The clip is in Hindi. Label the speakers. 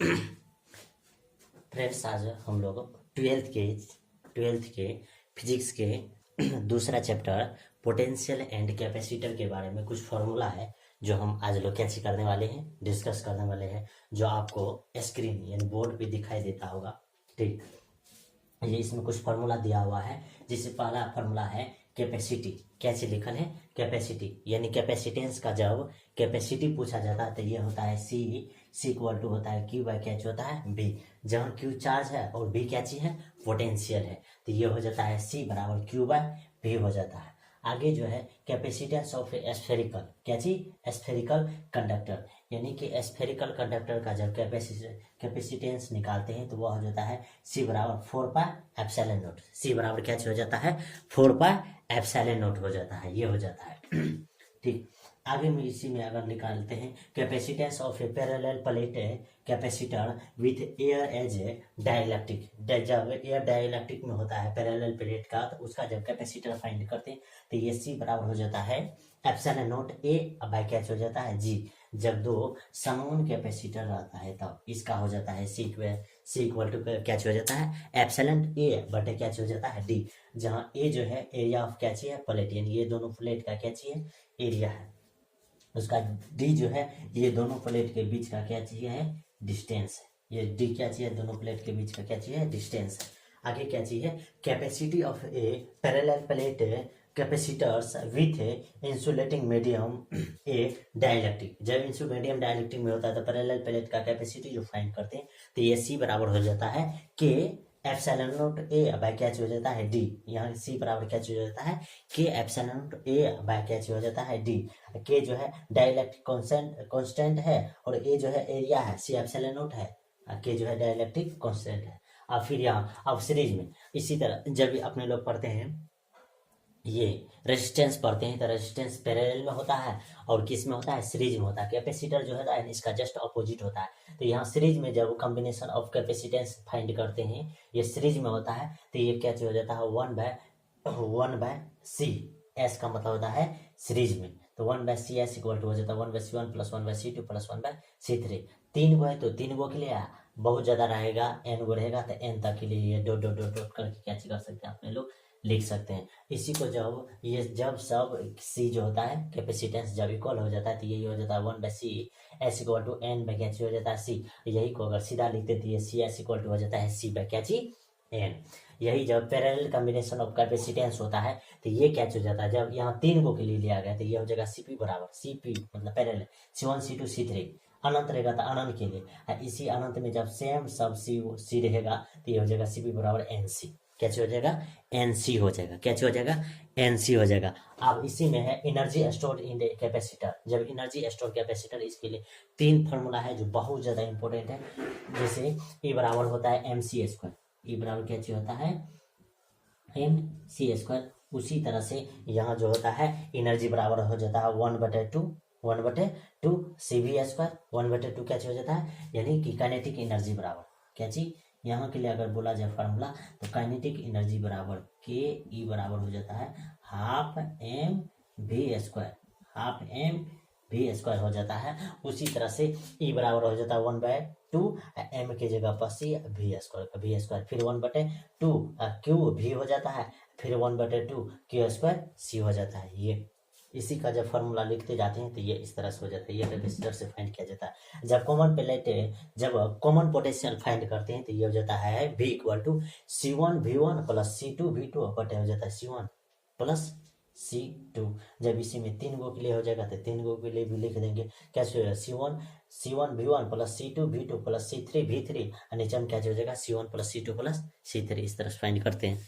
Speaker 1: फ्रेंड्स, आज हम लोग ट्वेल्थ के फिजिक्स के दूसरा चैप्टर पोटेंशियल एंड कैपेसिटर के बारे में कुछ फार्मूला है जो हम आज लोग कैसे करने वाले हैं, डिस्कस करने वाले हैं, जो आपको स्क्रीन यानी बोर्ड पे दिखाई देता होगा। ठीक, ये इसमें कुछ फार्मूला दिया हुआ है, जिससे पहला फार्मूला है कैपेसिटी। कैसे लिखल है? कैपेसिटी यानी कैपेसिटेंस का जब कैपेसिटी पूछा जाता है तो ये होता है सी इक्वल टू होता है क्यू बाई कैच होता है बी। जहाँ क्यू चार्ज है और बी क्या चीज है? पोटेंशियल है। तो ये हो जाता है सी बराबर क्यू बाई बी हो जाता है। आगे जो है कैपेसिटेंस ऑफ स्फेरिकल, क्या चीज? स्फेरिकल कंडक्टर, यानी कि स्फेरिकल कंडक्टर का जब कैपेसिटेंस निकालते हैं तो वह हो जाता है सी बराबर 4 पाई एप्सिलॉन नॉट। सी बराबर क्या हो जाता है? 4 पाई एप्सिलॉन नॉट हो जाता है, ये हो जाता है। ठीक, आगे में इसी में अगर निकालते हैं capacitance of a parallel plate capacitor with air as a dielectric. जब एयर डाइलेक्ट्रिक में होता है पैरेलल प्लेट का, तो उसका जब कैपेसिटर फाइंड करते हैं तो ये सी बराबर हो जाता है एप्सिलॉन नॉट ए बाय क्या हो जाता है जी। जब दो समान कैपेसिटर रहता है तब इसका हो जाता है सी इक्वल टू क्या हो जाता है एप्सिलॉन ए बटे क्या हो जाता है डी। जहाँ ए जो है एरिया ऑफ क्या है प्लेट, यानी ये दोनों प्लेट का क्या है एरिया है, उसका डी जो है ये दोनों प्लेट के बीच का क्या चाहिए है? डिस्टेंस है। ये डी क्या चाहिए? दोनों प्लेट के बीच का क्या चाहिए? डिस्टेंस है। आगे क्या चाहिए? Capacity of a parallel plate capacitors with insulating medium A dielectric. जब इंसुलेटिंग डाइलेक्ट्रिक में होता है तो पैरेलल प्लेट का कैपेसिटी जो फाइंड करते हैं तो ये सी बराबर हो जाता है के एप्सिलॉन नॉट ए बाय क्या हो जाता है डी। यहाँ सी बराबर क्या हो जाता है के एप्सिलॉन नॉट ए बाय क्या हो जाता है डी। के जो है डाइलेक्ट्रिक कांस्टेंट है और ए जो है एरिया है, सी एप्सिलॉन नॉट है, के जो है डाइलेक्ट्रिक कांस्टेंट है। अब फिर यहाँ अब सीरीज में इसी तरह जब अपने लोग पढ़ते हैं ये रेजिस्टेंस पढ़ते हैं तो रेजिस्टेंस पैरेलल में होता है और किस में होता है? सीरीज में होता है। कैपेसिटर जो है इसका जस्ट अपोजिट होता है। तो यहाँ सीरीज में जब कॉम्बिनेशन ऑफ कैपेसिटेंस फाइंड करते हैं ये सीरीज में होता है तो ये क्या हो जाता है 1/1 सी। एस का मतलब होता है सीरीज में, तो 1/सी एस इक्वल टू हो जाता है 1/C1 plus 1/C2 plus 1/C3। 3 गो है तो 3 गो के लिए बहुत ज्यादा रहेगा, n गो रहेगा तो n तक के लिए ये डॉट डॉट डॉट डॉट करके क्या कर सकते हैं अपने लोग लिख सकते हैं। इसी को जब सब सी जो होता है कैपेसिटेंस जब इक्वल हो जाता है तो यही हो जाता है 1/C S equal to N by क्या हो जाता है सी। यही को अगर सीधा लिखते तो ये सी एस इक्वल टू हो जाता है सी बाई क्या एन। यही जब पैरेलल कॉम्बिनेशन ऑफ कैपेसिटेंस होता है तो ये क्या हो जाता है? जब यहाँ 3 गो के लिए लिया गया तो ये हो जाएगा सीपी बराबर सीपी मतलब पैरेलल C1 C2 C3। अनंत रहेगा तो अनंत के लिए, इसी अनंत में जब सेम सब सी रहेगा तो ये हो जाएगा सीपी बराबर एन सी। कैसे हो जाएगा? एनसी हो जाएगा। कैसे हो जाएगा? एनसी हो जाएगा। अब इसी में है एनर्जी स्टोर्ड इन कैपेसिटर। जब एनर्जी स्टोर कैपेसिटर, इसके लिए 3 फॉर्मूला है जो बहुत ज्यादा इंपॉर्टेंट है। जैसे ई बराबर होता है एम सी स्क्वायर, ई बराबर क्या होता है एम सी स्क्वायर। उसी तरह से यहाँ जो होता है एनर्जी बराबर हो जाता है 1/2 सी वी स्क्वायर। 1/2 क्या हो जाता है? यानी कि काइनेटिक एनर्जी बराबर क्या चीज यहाँ के लिए अगर बोला जाए फार्मूला तो काइनेटिक एनर्जी बराबर के ई बराबर हो जाता है हाफ एम वी स्क्वायर हो जाता है। उसी तरह से ई बराबर हो जाता है 1/2 एम की जगह पर सी वी स्क्वायर फिर 1/2 क्यू वी हो जाता है, फिर 1/2 क्यू स्क्वायर सी हो जाता है। ये इसी का जब फॉर्मूला लिखते जाते हैं तो ये इस तरह से हो जाता है। ये कैपेसिटर से फाइंड किया जाता है। जब कॉमन पोटेंशियल फाइंड करते हैं तो ये हो जाता है V equal to C1 V1 plus C2 V2 बटे हो जाता है C1 प्लस C2। जब इसी में 3 गो के लिए हो जाएगा तो 3 गो के लिए भी लिख देंगे। कैसे होगा? C1 V1 plus C2 V2 plus C3 V3, नीचे में क्या हो जाएगा C1 plus C2 plus C3। इस तरह से फाइंड करते हैं।